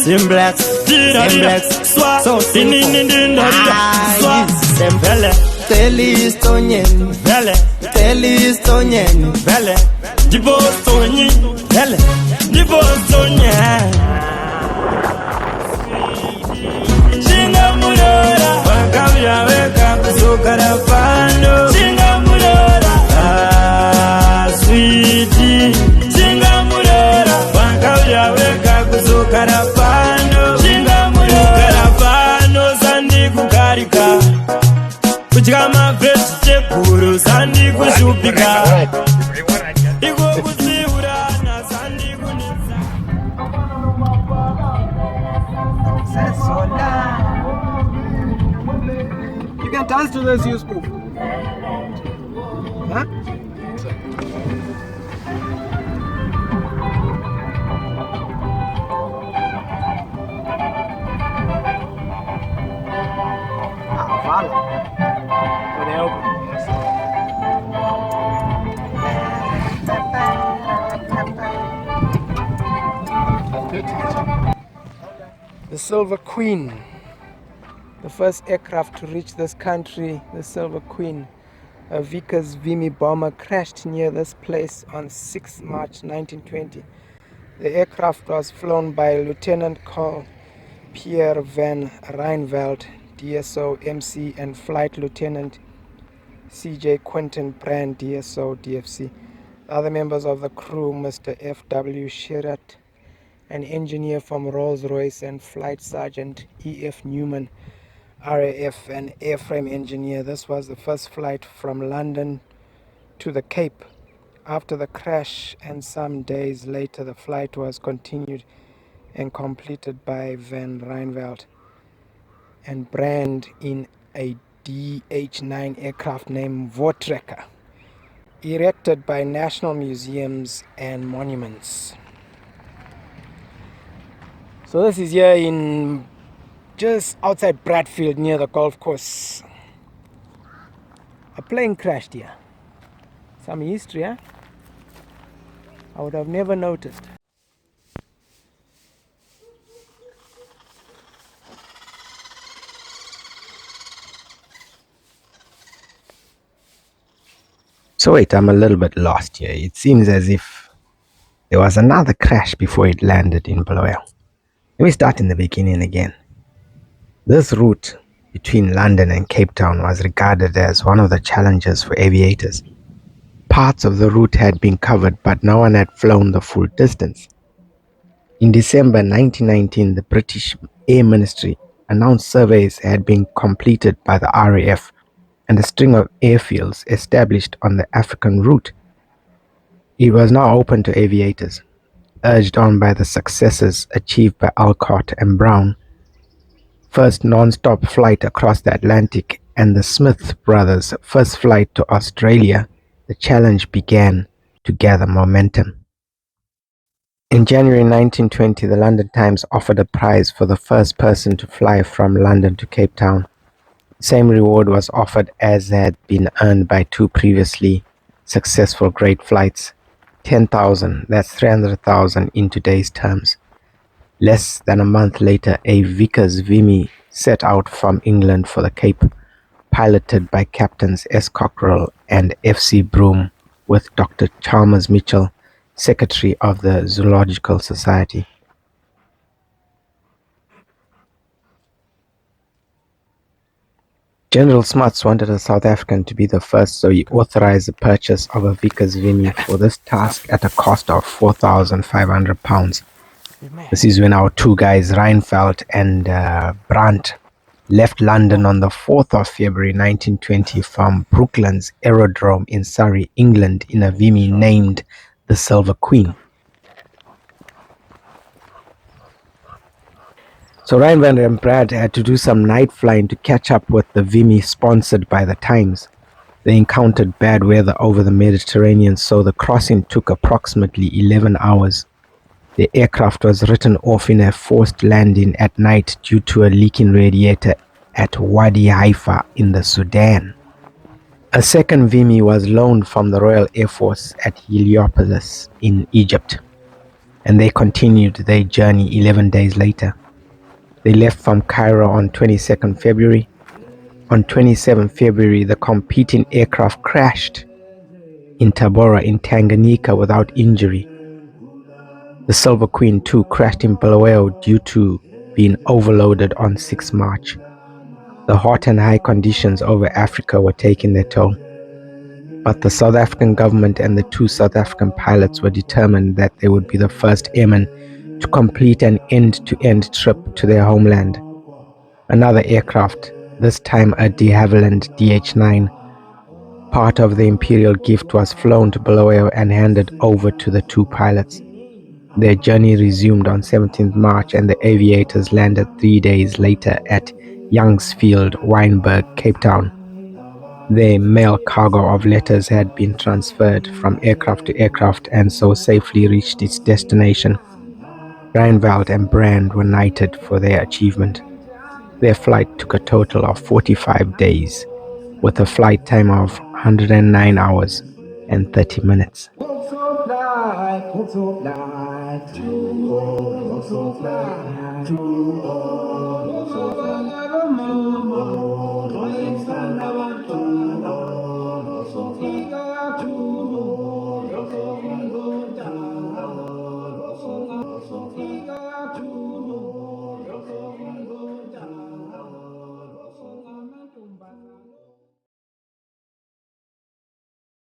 Simplex, Swat, so Vele, Telistonyen, Vele, Telistonyen, Vele, Dibostonyen, Vele, Dibostonyen. Chingamurora, Wakavya weka kusukara pano. Chingamurora, sweetie. Chingamurora, Wakavya weka kusukara pano. Chingamurora, pano sandi kukarika. Kuchikama vegetable sandi kushupika. Iko kusiura na sandi kunisa. You can dance to this, you spoof. Huh? The Silver Queen, the first aircraft to reach this country, the Silver Queen, a Vickers Vimy bomber, crashed near this place on 6 March 1920. The aircraft was flown by Lieutenant Colonel Pierre van Ryneveld, DSO MC, and Flight Lieutenant CJ Quentin Brand, DSO DFC. The other members of the crew, Mr. F.W. Sherratt, an engineer from Rolls-Royce, and Flight Sergeant E.F. Newman, RAF, an airframe engineer. This was the first flight from London to the Cape. After the crash and some days later, the flight was continued and completed by Van Ryneveld and Brand in a DH-9 aircraft named Voortrekker, erected by National Museums and Monuments. So this is here in just outside Bradfield near the golf course. A plane crashed here. Some history, huh? I would have never noticed. So wait, I'm a little bit lost here. It seems as if there was another crash before it landed in Bulawayo. Let me start in the beginning again. This route between London and Cape Town was regarded as one of the challenges for aviators. Parts of the route had been covered, but no one had flown the full distance. In December 1919, the British Air Ministry announced surveys had been completed by the RAF and a string of airfields established on the African route. It was now open to aviators. Urged on by the successes achieved by Alcott and Brown, first non-stop flight across the Atlantic, and the Smith brothers' first flight to Australia, the challenge began to gather momentum. In January 1920, the London Times offered a prize for the first person to fly from London to Cape Town. The same reward was offered as had been earned by two previously successful great flights. 10,000, that's 300,000 in today's terms. Less than a month later, a Vickers Vimy set out from England for the Cape, piloted by Captains S. Cockrell and F.C. Broom, with Dr. Chalmers Mitchell, Secretary of the Zoological Society. General Smuts wanted a South African to be the first, so he authorized the purchase of a Vickers Vimy for this task at a cost of £4,500. This is when our two guys, Ryneveld and Brand, left London on the 4th of February 1920 from Brooklands Aerodrome in Surrey, England, in a Vimy named the Silver Queen. So Ryneveld and Brand had to do some night flying to catch up with the Vimy sponsored by the Times. They encountered bad weather over the Mediterranean, so the crossing took approximately 11 hours. The aircraft was written off in a forced landing at night due to a leaking radiator at Wadi Haifa in the Sudan. A second Vimy was loaned from the Royal Air Force at Heliopolis in Egypt. and they continued their journey 11 days later. They left from Cairo on 22nd February. On 27 February, the competing aircraft crashed in Tabora in Tanganyika without injury. The Silver Queen too crashed in Bulawayo due to being overloaded on 6 March. The hot and high conditions over Africa were taking their toll. But the South African government and the 2 South African pilots were determined that they would be the first airmen to complete an end-to-end trip to their homeland. Another aircraft, this time a de Havilland DH-9, part of the Imperial gift, was flown to Bulawayo and handed over to the 2 pilots. Their journey resumed on 17th March and the aviators landed 3 days later at Youngsfield, Wynberg, Cape Town. Their mail cargo of letters had been transferred from aircraft to aircraft and so safely reached its destination. Ryneveld and Brand were knighted for their achievement. Their flight took a total of 45 days, with a flight time of 109 hours and 30 minutes.